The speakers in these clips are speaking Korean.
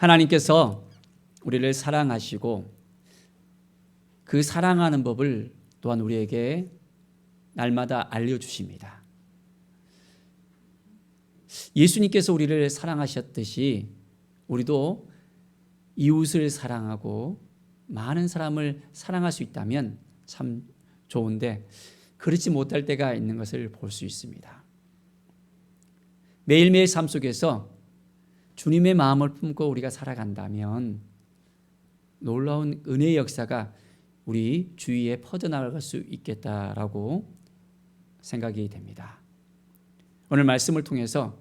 하나님께서 우리를 사랑하시고 그 사랑하는 법을 또한 우리에게 날마다 알려주십니다. 예수님께서 우리를 사랑하셨듯이 우리도 이웃을 사랑하고 많은 사람을 사랑할 수 있다면 참 좋은데 그렇지 못할 때가 있는 것을 볼 수 있습니다. 매일매일 삶 속에서 주님의 마음을 품고 우리가 살아간다면 놀라운 은혜의 역사가 우리 주위에 퍼져나갈 수 있겠다라고 생각이 됩니다. 오늘 말씀을 통해서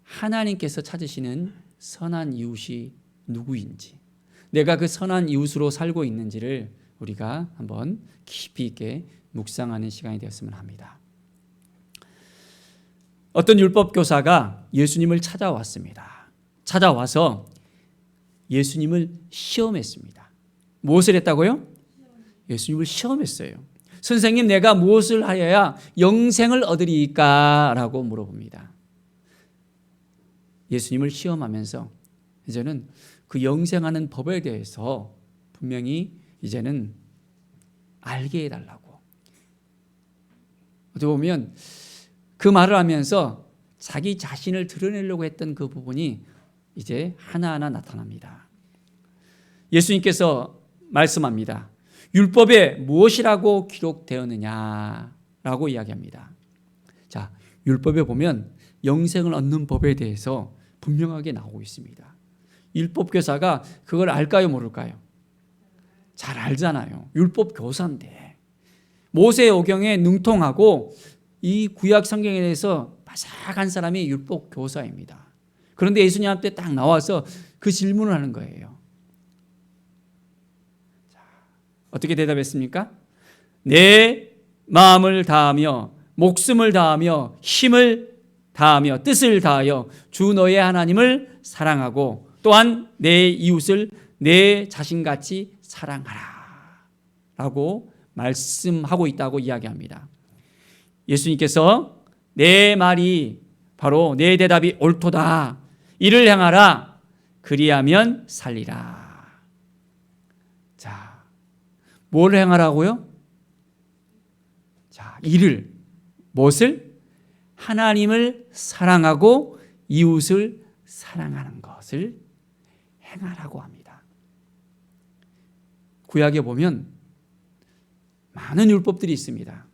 하나님께서 찾으시는 선한 이웃이 누구인지, 내가 그 선한 이웃으로 살고 있는지를 우리가 한번 깊이 있게 묵상하는 시간이 되었으면 합니다. 어떤 율법 교사가 예수님을 찾아왔습니다. 찾아와서 예수님을 시험했습니다. 무엇을 했다고요? 예수님을 시험했어요. 선생님, 내가 무엇을 하여야 영생을 얻으리까? 라고 물어봅니다. 예수님을 시험하면서 이제는 그 영생하는 법에 대해서 분명히 이제는 알게 해달라고. 어떻게 보면 그 말을 하면서 자기 자신을 드러내려고 했던 그 부분이 이제 하나하나 나타납니다. 예수님께서 말씀합니다. 율법에 무엇이라고 기록되었느냐라고 이야기합니다. 자, 율법에 보면 영생을 얻는 법에 대해서 분명하게 나오고 있습니다. 율법 교사가 그걸 알까요, 모를까요? 잘 알잖아요. 율법 교사인데 모세의 오경에 능통하고 이 구약 성경에 대해서 바삭한 사람이 율법 교사입니다. 그런데 예수님한테 딱 나와서 그 질문을 하는 거예요. 자, 어떻게 대답했습니까? 내 마음을 다하며 목숨을 다하며 힘을 다하며 뜻을 다하여 주 너의 하나님을 사랑하고 또한 내 이웃을 내 자신같이 사랑하라 라고 말씀하고 있다고 이야기합니다. 예수님께서 내 말이 바로 내 대답이 옳도다. 이를 행하라. 그리하면 살리라. 자, 뭘 행하라고요? 자, 이를, 무엇을? 하나님을 사랑하고 이웃을 사랑하는 것을 행하라고 합니다. 구약에 보면 많은 율법들이 있습니다.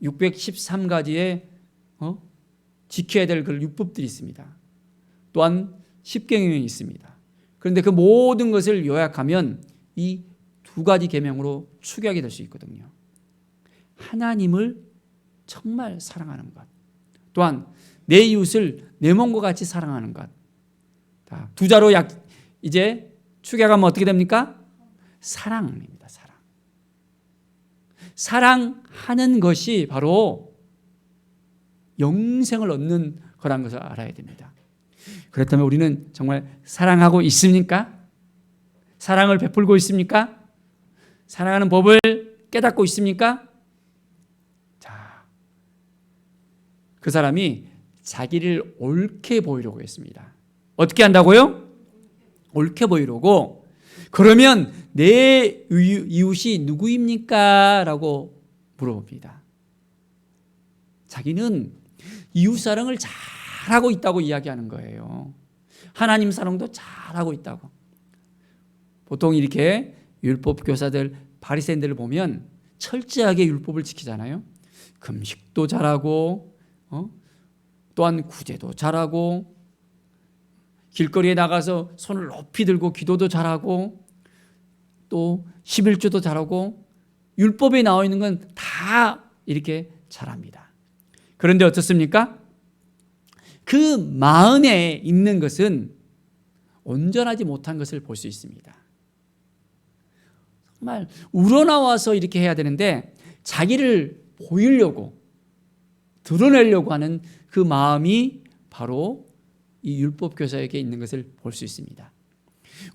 613가지의 지켜야 될 그 율법들이 있습니다. 또한 십계명이 있습니다. 그런데 그 모든 것을 요약하면 이 두 가지 계명으로 축약이 될 수 있거든요. 하나님을 정말 사랑하는 것, 또한 내 이웃을 내 몸과 같이 사랑하는 것. 두 자로 이제 축약하면 어떻게 됩니까? 사랑입니다. 사랑. 사랑하는 것이 바로 영생을 얻는 거라는 것을 알아야 됩니다. 그렇다면 우리는 정말 사랑하고 있습니까? 사랑을 베풀고 있습니까? 사랑하는 법을 깨닫고 있습니까? 자, 그 사람이 자기를 옳게 보이려고 했습니다. 어떻게 한다고요? 옳게 보이려고. 그러면 내 이웃이 누구입니까? 라고 물어봅니다. 자기는 이웃 사랑을 잘하고 있다고 이야기하는 거예요. 하나님 사랑도 잘하고 있다고. 보통 이렇게 율법 교사들, 바리새인들을 보면 철저하게 율법을 지키잖아요. 금식도 잘하고, 또한 구제도 잘하고, 길거리에 나가서 손을 높이 들고 기도도 잘하고, 또 11조도 잘하고, 율법에 나와 있는 건 다 이렇게 잘합니다. 그런데 어떻습니까? 그 마음에 있는 것은 온전하지 못한 것을 볼 수 있습니다. 정말 우러나와서 이렇게 해야 되는데 자기를 보이려고, 드러내려고 하는 그 마음이 바로 이 율법 교사에게 있는 것을 볼 수 있습니다.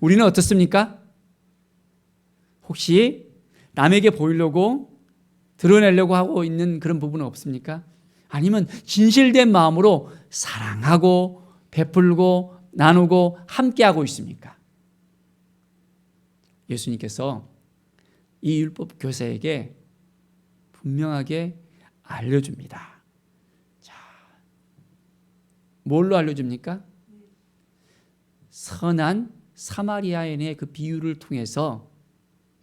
우리는 어떻습니까? 혹시 남에게 보이려고 드러내려고 하고 있는 그런 부분은 없습니까? 아니면 진실된 마음으로 사랑하고 베풀고 나누고 함께하고 있습니까? 예수님께서 이 율법 교사에게 분명하게 알려줍니다. 자, 뭘로 알려줍니까? 선한 사마리아인의 그 비유를 통해서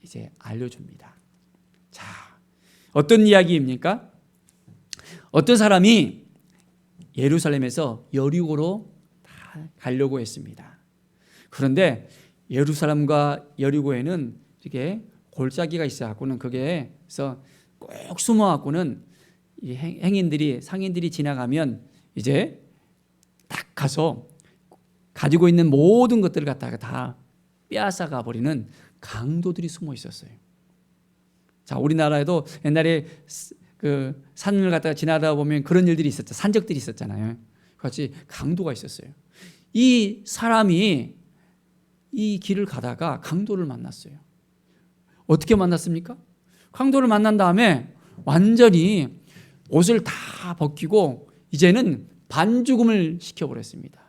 이제 알려줍니다. 자, 어떤 이야기입니까? 어떤 사람이 예루살렘에서 여리고로 다 가려고 했습니다. 그런데 예루살렘과 여리고에는 이렇게 골짜기가 있어갖고는 거기에서 꼭 숨어갖고는 상인들이 지나가면 이제 딱 가서 가지고 있는 모든 것들을 갖다가 다 빼앗아가 버리는 강도들이 숨어 있었어요. 자, 우리나라에도 옛날에 그 산을 갖다가 지나다 보면 그런 일들이 있었죠. 산적들이 있었잖아요. 같이 강도가 있었어요. 이 사람이 이 길을 가다가 강도를 만났어요. 어떻게 만났습니까? 강도를 만난 다음에 완전히 옷을 다 벗기고 이제는 반죽음을 시켜버렸습니다.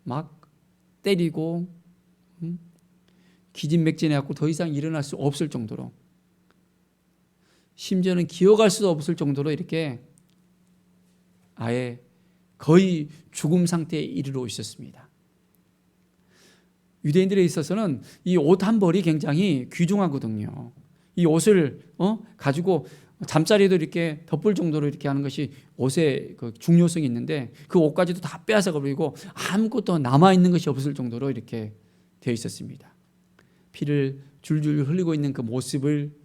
막 때리고 기진맥진해갖고 더 이상 일어날 수 없을 정도로, 심지어는 기어갈 수도 없을 정도로 이렇게 아예 거의 죽음 상태에 이르러 있었습니다. 유대인들에 있어서는 이 옷 한 벌이 굉장히 귀중하거든요. 이 옷을 가지고 잠자리도 이렇게 덮을 정도로 이렇게 하는 것이 옷의 그 중요성이 있는데 그 옷까지도 다 빼앗아 버리고 아무것도 남아 있는 것이 없을 정도로 이렇게 되어 있었습니다. 피를 줄줄 흘리고 있는 그 모습을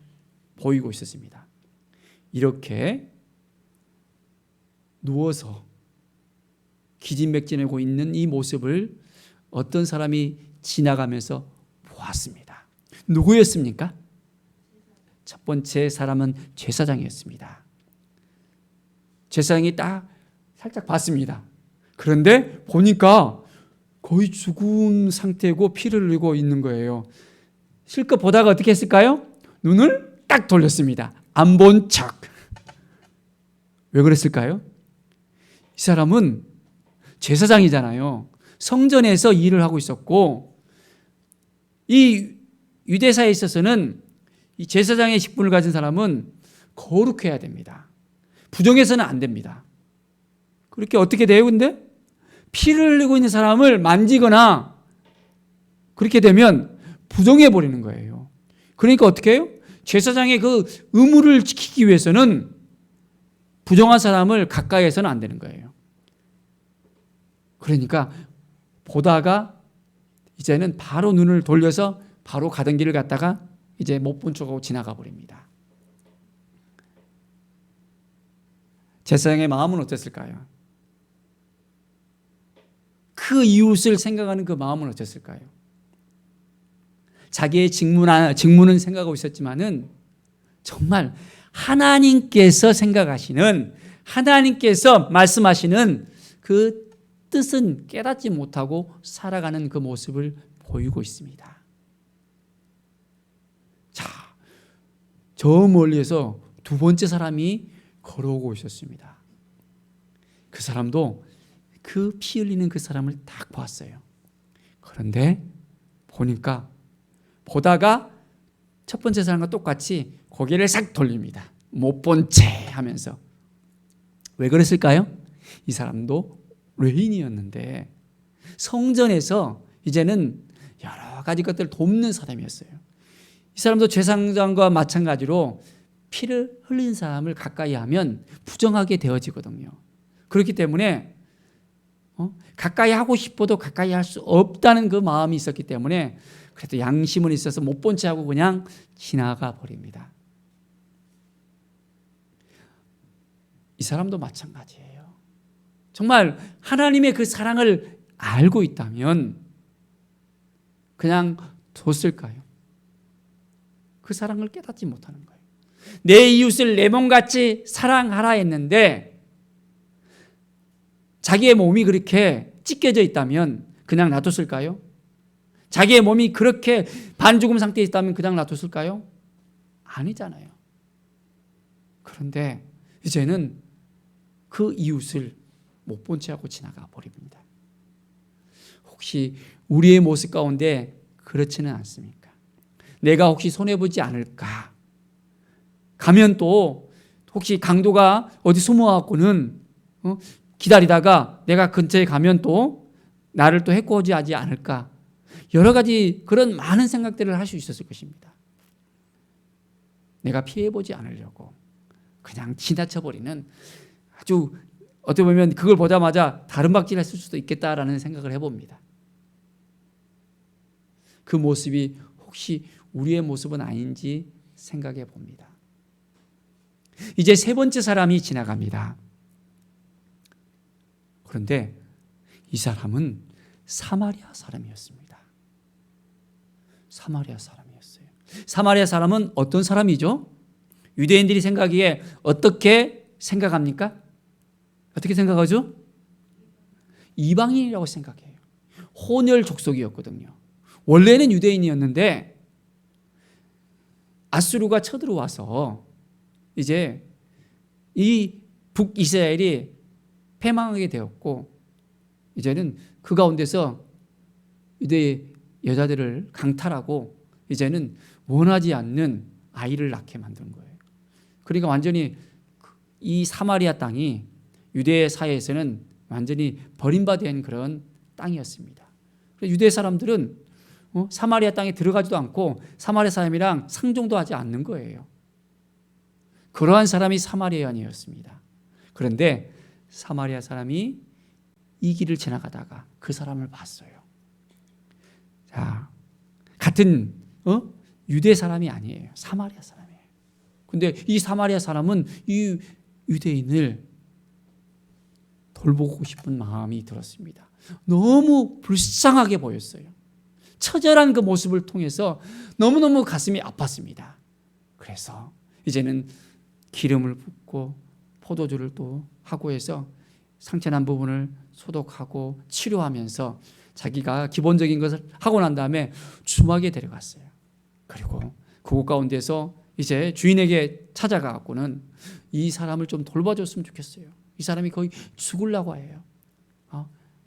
보이고 있었습니다. 이렇게 누워서 기진맥진하고 있는 이 모습을 어떤 사람이 지나가면서 보았습니다. 누구였습니까? 첫 번째 사람은 제사장이었습니다. 제사장이 딱 살짝 봤습니다. 그런데 보니까 거의 죽은 상태고 피를 흘리고 있는 거예요. 실컷 보다가 어떻게 했을까요? 눈을 딱 돌렸습니다. 안 본 척. 왜 그랬을까요? 이 사람은 제사장이잖아요. 성전에서 일을 하고 있었고, 이 유대사에 있어서는 이 제사장의 직분을 가진 사람은 거룩해야 됩니다. 부정해서는 안 됩니다. 그렇게 어떻게 돼요? 근데 피를 흘리고 있는 사람을 만지거나 그렇게 되면 부정해 버리는 거예요. 그러니까 어떻게 해요? 제사장의 그 의무를 지키기 위해서는 부정한 사람을 가까이 해서는 안 되는 거예요. 그러니까 보다가 이제는 바로 눈을 돌려서 바로 가던 길을 갔다가 이제 못 본 척하고 지나가 버립니다. 제사장의 마음은 어땠을까요? 그 이웃을 생각하는 그 마음은 어땠을까요? 자기의 직무는 생각하고 있었지만은 정말 하나님께서 생각하시는, 하나님께서 말씀하시는 그 뜻은 깨닫지 못하고 살아가는 그 모습을 보이고 있습니다. 자, 저 멀리에서 두 번째 사람이 걸어오고 있었습니다. 그 사람도 그 피 흘리는 그 사람을 딱 봤어요. 그런데 보다가 첫 번째 사람과 똑같이 고개를 싹 돌립니다. 못 본 채 하면서. 왜 그랬을까요? 이 사람도 외인이었는데 성전에서 이제는 여러 가지 것들을 돕는 사람이었어요. 이 사람도 제사장과 마찬가지로 피를 흘린 사람을 가까이 하면 부정하게 되어지거든요. 그렇기 때문에 가까이 하고 싶어도 가까이 할 수 없다는 그 마음이 있었기 때문에 그래도 양심은 있어서 못 본 채 하고 그냥 지나가 버립니다. 이 사람도 마찬가지예요. 정말 하나님의 그 사랑을 알고 있다면 그냥 뒀을까요? 그 사랑을 깨닫지 못하는 거예요. 내 이웃을 내 몸같이 사랑하라 했는데 자기의 몸이 그렇게 찢겨져 있다면 그냥 놔뒀을까요? 자기의 몸이 그렇게 반죽음 상태에 있다면 그냥 놔뒀을까요? 아니잖아요. 그런데 이제는 그 이웃을 못 본 채 하고 지나가 버립니다. 혹시 우리의 모습 가운데 그렇지는 않습니까? 내가 혹시 손해보지 않을까? 가면 또 혹시 강도가 어디 숨어갖고는 기다리다가 내가 근처에 가면 또 나를 또 해코지하지 않을까? 여러 가지 그런 많은 생각들을 할 수 있었을 것입니다. 내가 피해보지 않으려고 그냥 지나쳐버리는 아주 어떻게 보면 그걸 보자마자 다른 박질을 했을 수도 있겠다라는 생각을 해봅니다. 그 모습이 혹시 우리의 모습은 아닌지 생각해 봅니다. 이제 세 번째 사람이 지나갑니다. 그런데 이 사람은 사마리아 사람이었습니다. 사마리아 사람이었어요. 사마리아 사람은 어떤 사람이죠? 유대인들이 생각하기에 어떻게 생각합니까? 어떻게 생각하죠? 이방인이라고 생각해요. 혼혈 족속이었거든요. 원래는 유대인이었는데 아수르가 쳐들어와서 이제 이 북이스라엘이 패망하게 되었고 이제는 그 가운데서 유대 여자들을 강탈하고 이제는 원하지 않는 아이를 낳게 만든 거예요. 그러니까 완전히 이 사마리아 땅이 유대 사회에서는 완전히 버림받은 그런 땅이었습니다. 유대 사람들은 사마리아 땅에 들어가지도 않고 사마리아 사람이랑 상종도 하지 않는 거예요. 그러한 사람이 사마리아인이었습니다. 그런데 사마리아 사람이 이 길을 지나가다가 그 사람을 봤어요. 자, 같은 유대 사람이 아니에요. 사마리아 사람이에요. 근데 이 사마리아 사람은 이 유대인을 돌보고 싶은 마음이 들었습니다. 너무 불쌍하게 보였어요. 처절한 그 모습을 통해서 너무너무 가슴이 아팠습니다. 그래서 이제는 기름을 붓고 포도주를 또 하고 해서 상처난 부분을 소독하고 치료하면서 자기가 기본적인 것을 하고 난 다음에 주막에 데려갔어요. 그리고 그곳 가운데서 이제 주인에게 찾아가고는 이 사람을 좀 돌봐줬으면 좋겠어요. 이 사람이 거의 죽으려고 해요.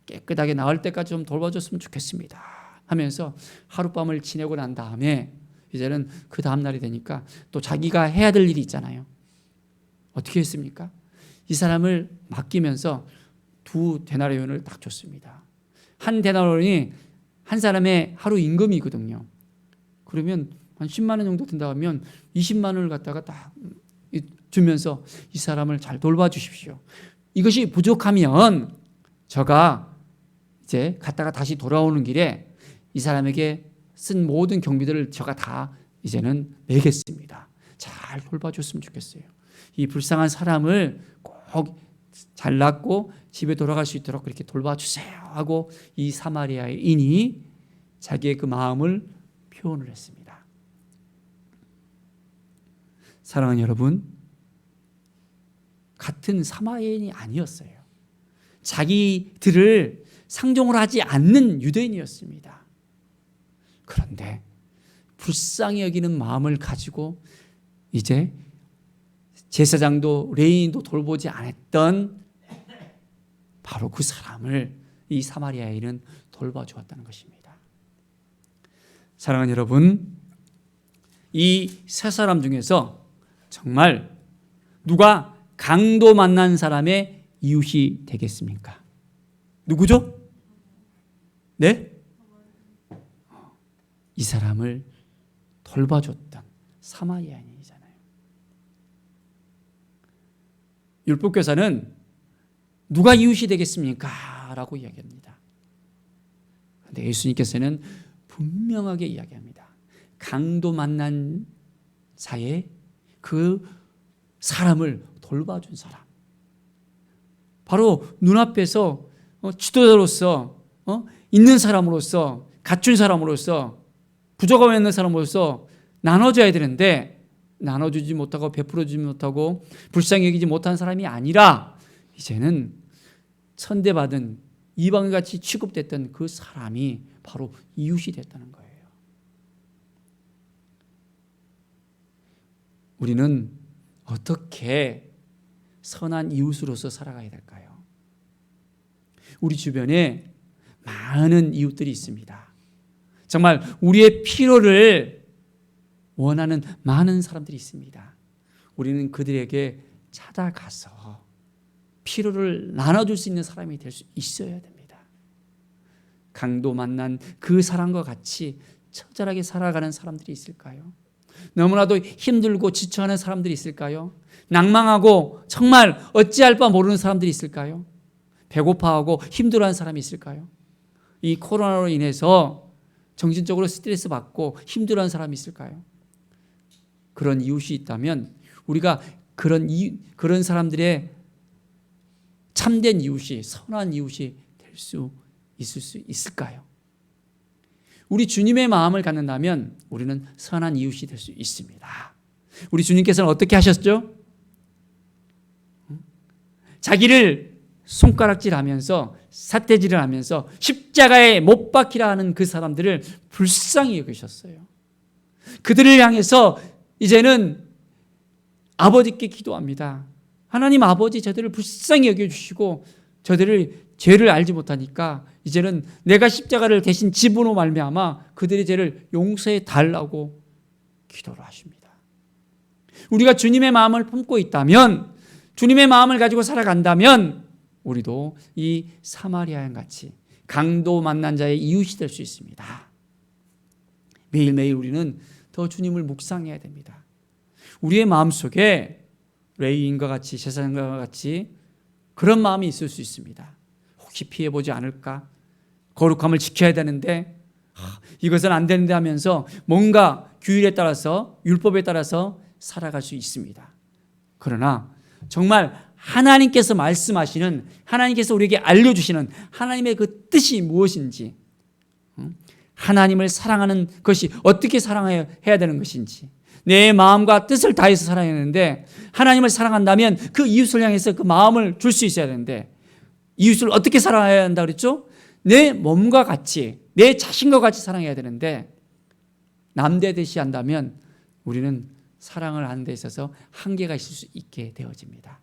깨끗하게 나을 때까지 좀 돌봐줬으면 좋겠습니다 하면서 하룻밤을 지내고 난 다음에 이제는 그 다음날이 되니까 또 자기가 해야 될 일이 있잖아요. 어떻게 했습니까? 이 사람을 맡기면서 2데나리온을 딱 줬습니다. 1데나리온이 한 사람의 하루 임금이거든요. 그러면 한 10만 원 정도 든다 하면 20만 원을 갖다가 딱 주면서 이 사람을 잘 돌봐주십시오. 이것이 부족하면 저가 이제 갔다가 다시 돌아오는 길에 이 사람에게 쓴 모든 경비들을 저가 다 이제는 내겠습니다. 잘 돌봐줬으면 좋겠어요. 이 불쌍한 사람을 꼭 잘났고 집에 돌아갈 수 있도록 그렇게 돌봐주세요 하고 이 사마리아인이 자기의 그 마음을 표현을 했습니다. 사랑하는 여러분, 같은 사마리아인이 아니었어요. 자기들을 상종을 하지 않는 유대인이었습니다. 그런데 불쌍히 여기는 마음을 가지고 이제 제사장도 레위인도 돌보지 않았던 바로 그 사람을 이 사마리아인은 돌봐주었다는 것입니다. 사랑하는 여러분, 이 세 사람 중에서 정말 누가 강도 만난 사람의 이웃이 되겠습니까? 누구죠? 네? 이 사람을 돌봐줬던 사마리아인이잖아요. 율법교사는 누가 이웃이 되겠습니까? 라고 이야기합니다. 그런데 예수님께서는 분명하게 이야기합니다. 강도 만난 자의 그 사람을 돌봐준 사람. 바로 눈앞에서 지도자로서 있는 사람으로서 갖춘 사람으로서 부족함이 있는 사람으로서 나눠줘야 되는데 나눠주지 못하고 베풀어주지 못하고 불쌍히 여기지 못한 사람이 아니라 이제는 천대받은 이방인같이 취급됐던 그 사람이 바로 이웃이 됐다는 거예요. 우리는 어떻게 선한 이웃으로서 살아가야 될까요? 우리 주변에 많은 이웃들이 있습니다. 정말 우리의 필요를 원하는 많은 사람들이 있습니다. 우리는 그들에게 찾아가서 필요를 나눠줄 수 있는 사람이 될 수 있어야 됩니다. 강도 만난 그 사람과 같이 처절하게 살아가는 사람들이 있을까요? 너무나도 힘들고 지쳐하는 사람들이 있을까요? 낭망하고 정말 어찌할 바 모르는 사람들이 있을까요? 배고파하고 힘들어하는 사람이 있을까요? 이 코로나로 인해서 정신적으로 스트레스 받고 힘들어하는 사람이 있을까요? 그런 이웃이 있다면 우리가 그런 사람들의 참된 이웃이, 선한 이웃이 될 수 있을까요? 우리 주님의 마음을 갖는다면 우리는 선한 이웃이 될 수 있습니다. 우리 주님께서는 어떻게 하셨죠? 자기를 손가락질하면서 삿대질을 하면서 십자가에 못 박히라 하는 그 사람들을 불쌍히 여기셨어요. 그들을 향해서 이제는 아버지께 기도합니다. 하나님 아버지, 저들을 불쌍히 여겨주시고 저들을 죄를 알지 못하니까 이제는 내가 십자가를 대신 집으로 말미암아 그들의 죄를 용서해 달라고 기도를 하십니다. 우리가 주님의 마음을 품고 있다면, 주님의 마음을 가지고 살아간다면 우리도 이 사마리아인 같이 강도 만난 자의 이웃이 될 수 있습니다. 매일매일 우리는 더 주님을 묵상해야 됩니다. 우리의 마음속에 레위인과 같이, 제사장과 같이 그런 마음이 있을 수 있습니다. 혹시 피해보지 않을까? 거룩함을 지켜야 되는데 이것은 안 되는데 하면서 뭔가 규율에 따라서, 율법에 따라서 살아갈 수 있습니다. 그러나 정말 하나님께서 말씀하시는, 하나님께서 우리에게 알려주시는 하나님의 그 뜻이 무엇인지, 하나님을 사랑하는 것이 어떻게 사랑해야 되는 것인지, 내 마음과 뜻을 다해서 살아야 하는데, 하나님을 사랑한다면 그 이웃을 향해서 그 마음을 줄 수 있어야 되는데, 이웃을 어떻게 사랑해야 한다 그랬죠? 내 몸과 같이, 내 자신과 같이 사랑해야 되는데, 남대듯이 한다면 우리는 사랑을 하는 데 있어서 한계가 있을 수 있게 되어집니다.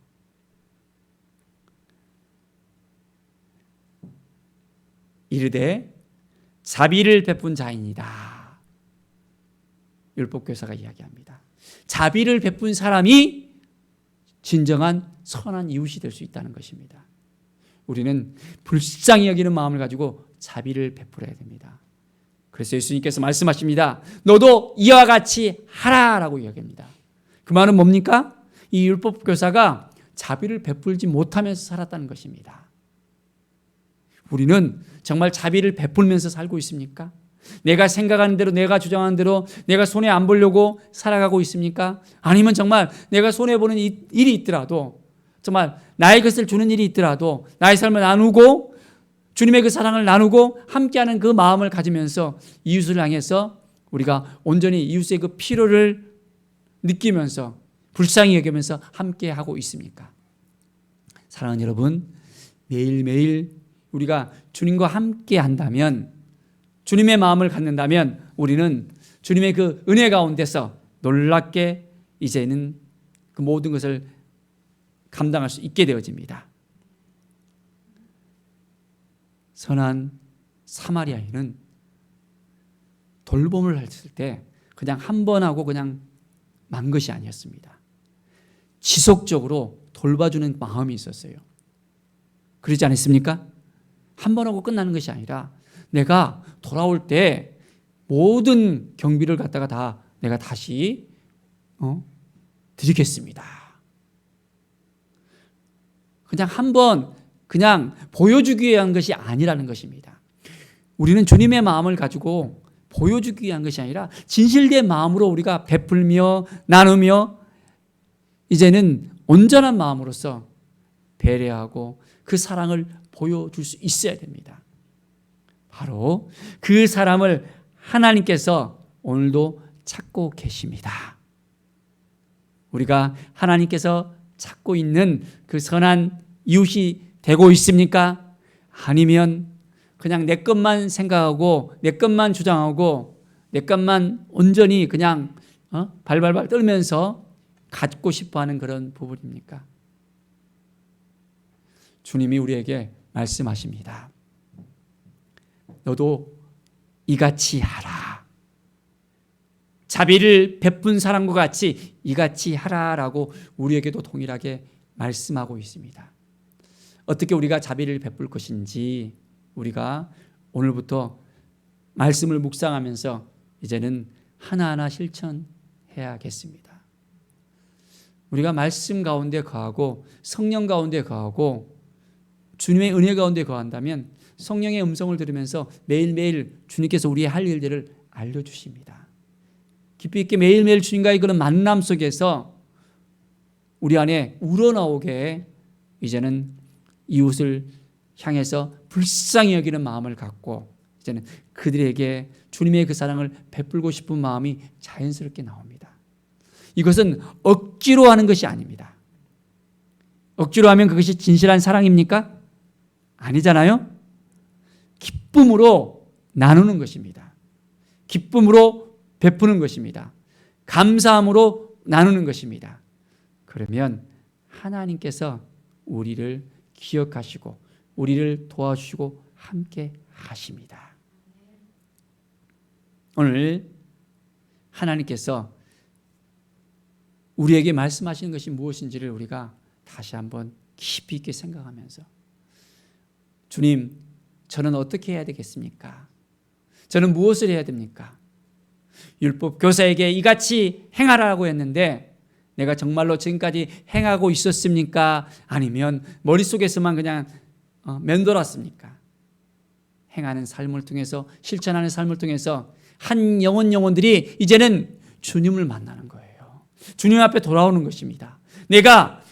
이르되 자비를 베푼 자이니다. 율법교사가 이야기합니다. 자비를 베푼 사람이 진정한 선한 이웃이 될 수 있다는 것입니다. 우리는 불쌍히 여기는 마음을 가지고 자비를 베풀어야 됩니다. 그래서 예수님께서 말씀하십니다. 너도 이와 같이 하라라고 이야기합니다. 그 말은 뭡니까? 이 율법교사가 자비를 베풀지 못하면서 살았다는 것입니다. 우리는 정말 자비를 베풀면서 살고 있습니까? 내가 생각하는 대로, 내가 주장하는 대로 내가 손해 안 보려고 살아가고 있습니까? 아니면 정말 내가 손해보는 일이 있더라도, 정말 나의 것을 주는 일이 있더라도 나의 삶을 나누고 주님의 그 사랑을 나누고 함께하는 그 마음을 가지면서 이웃을 향해서 우리가 온전히 이웃의 그 필요를 느끼면서 불쌍히 여기면서 함께하고 있습니까? 사랑하는 여러분, 매일매일 우리가 주님과 함께 한다면, 주님의 마음을 갖는다면 우리는 주님의 그 은혜 가운데서 놀랍게 이제는 그 모든 것을 감당할 수 있게 되어집니다. 선한 사마리아인은 돌봄을 했을 때 그냥 한 번 하고 그냥 만 것이 아니었습니다. 지속적으로 돌봐주는 마음이 있었어요. 그러지 않았습니까? 한 번 하고 끝나는 것이 아니라 내가 돌아올 때 모든 경비를 갖다가 다 내가 다시 드리겠습니다. 그냥 한 번 그냥 보여주기 위한 것이 아니라는 것입니다. 우리는 주님의 마음을 가지고 보여주기 위한 것이 아니라 진실된 마음으로 우리가 베풀며 나누며 이제는 온전한 마음으로서 배려하고 그 사랑을 보여줄 수 있어야 됩니다. 바로 그 사람을 하나님께서 오늘도 찾고 계십니다. 우리가 하나님께서 찾고 있는 그 선한 이웃이 되고 있습니까? 아니면 그냥 내 것만 생각하고 내 것만 주장하고 내 것만 온전히 그냥 발발발 떨면서 갖고 싶어하는 그런 부분입니까? 주님이 우리에게 말씀하십니다. 너도 이같이 하라. 자비를 베푼 사람과 같이 이같이 하라라고 우리에게도 동일하게 말씀하고 있습니다. 어떻게 우리가 자비를 베풀 것인지 우리가 오늘부터 말씀을 묵상하면서 이제는 하나하나 실천해야겠습니다. 우리가 말씀 가운데 거하고 성령 가운데 거하고 주님의 은혜 가운데 거한다면 성령의 음성을 들으면서 매일매일 주님께서 우리의 할 일들을 알려주십니다. 깊이 있게 매일매일 주님과의 그런 만남 속에서 우리 안에 우러나오게 이제는 이웃을 향해서 불쌍히 여기는 마음을 갖고 이제는 그들에게 주님의 그 사랑을 베풀고 싶은 마음이 자연스럽게 나옵니다. 이것은 억지로 하는 것이 아닙니다. 억지로 하면 그것이 진실한 사랑입니까? 아니잖아요. 기쁨으로 나누는 것입니다. 기쁨으로 베푸는 것입니다. 감사함으로 나누는 것입니다. 그러면 하나님께서 우리를 기억하시고 우리를 도와주시고 함께 하십니다. 오늘 하나님께서 우리에게 말씀하시는 것이 무엇인지를 우리가 다시 한번 깊이 있게 생각하면서 주님, 저는 어떻게 해야 되겠습니까? 저는 무엇을 해야 됩니까? 율법 교사에게 이같이 행하라고 했는데 내가 정말로 지금까지 행하고 있었습니까? 아니면 머릿속에서만 그냥 맴돌았습니까? 행하는 삶을 통해서 실천하는 삶을 통해서 한 영혼들이 이제는 주님을 만나는 거예요. 주님 앞에 돌아오는 것입니다. 내가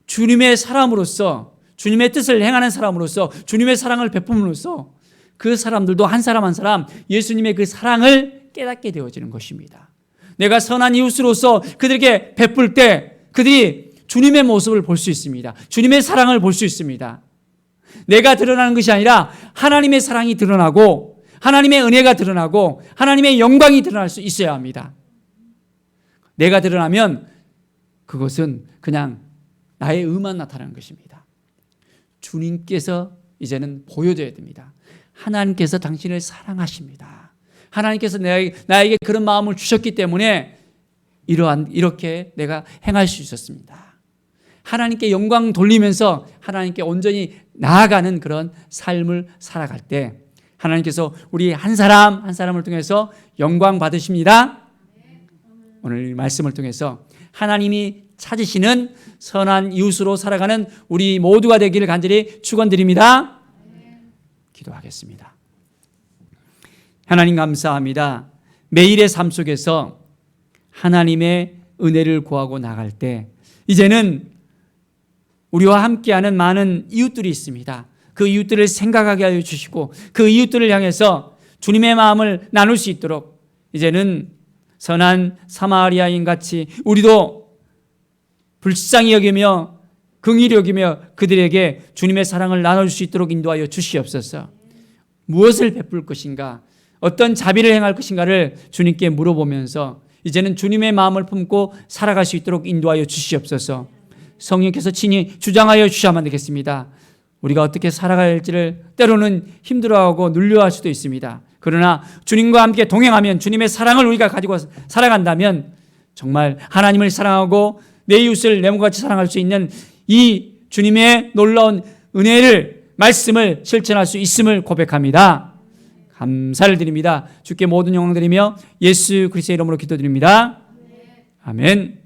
주님의 사람으로서 주님의 뜻을 행하는 사람으로서 주님의 사랑을 베품으로써 그 사람들도 한 사람 한 사람 예수님의 그 사랑을 깨닫게 되어지는 것입니다. 내가 선한 이웃으로서 그들에게 베풀 때 그들이 주님의 모습을 볼 수 있습니다. 주님의 사랑을 볼 수 있습니다. 내가 드러나는 것이 아니라 하나님의 사랑이 드러나고 하나님의 은혜가 드러나고 하나님의 영광이 드러날 수 있어야 합니다. 내가 드러나면 그것은 그냥 나의 의만 나타나는 것입니다. 주님께서 이제는 보여줘야 됩니다. 하나님께서 당신을 사랑하십니다. 하나님께서 나에게 그런 마음을 주셨기 때문에 이렇게 내가 행할 수 있었습니다. 하나님께 영광 돌리면서 하나님께 온전히 나아가는 그런 삶을 살아갈 때 하나님께서 우리 한 사람 한 사람을 통해서 영광 받으십니다. 오늘 말씀을 통해서 하나님이 찾으시는 선한 이웃으로 살아가는 우리 모두가 되기를 간절히 축원드립니다. 기도하겠습니다. 하나님 감사합니다. 매일의 삶 속에서 하나님의 은혜를 구하고 나갈 때 이제는 우리와 함께하는 많은 이웃들이 있습니다. 그 이웃들을 생각하게 하여 주시고 그 이웃들을 향해서 주님의 마음을 나눌 수 있도록 이제는 선한 사마리아인 같이 우리도 불쌍히 여기며 긍휼히 여기며 그들에게 주님의 사랑을 나눌 수 있도록 인도하여 주시옵소서. 무엇을 베풀 것인가, 어떤 자비를 행할 것인가를 주님께 물어보면서 이제는 주님의 마음을 품고 살아갈 수 있도록 인도하여 주시옵소서. 성령께서 친히 주장하여 주셔야만 되겠습니다. 우리가 어떻게 살아가야 할지를 때로는 힘들어하고 눌려할 수도 있습니다. 그러나 주님과 함께 동행하면 주님의 사랑을 우리가 가지고 살아간다면 정말 하나님을 사랑하고 내 이웃을 내 몸같이 사랑할 수 있는 이 주님의 놀라운 은혜를 말씀을 실천할 수 있음을 고백합니다. 감사를 드립니다. 주께 모든 영광 드리며 예수 그리스도의 이름으로 기도드립니다. 아멘.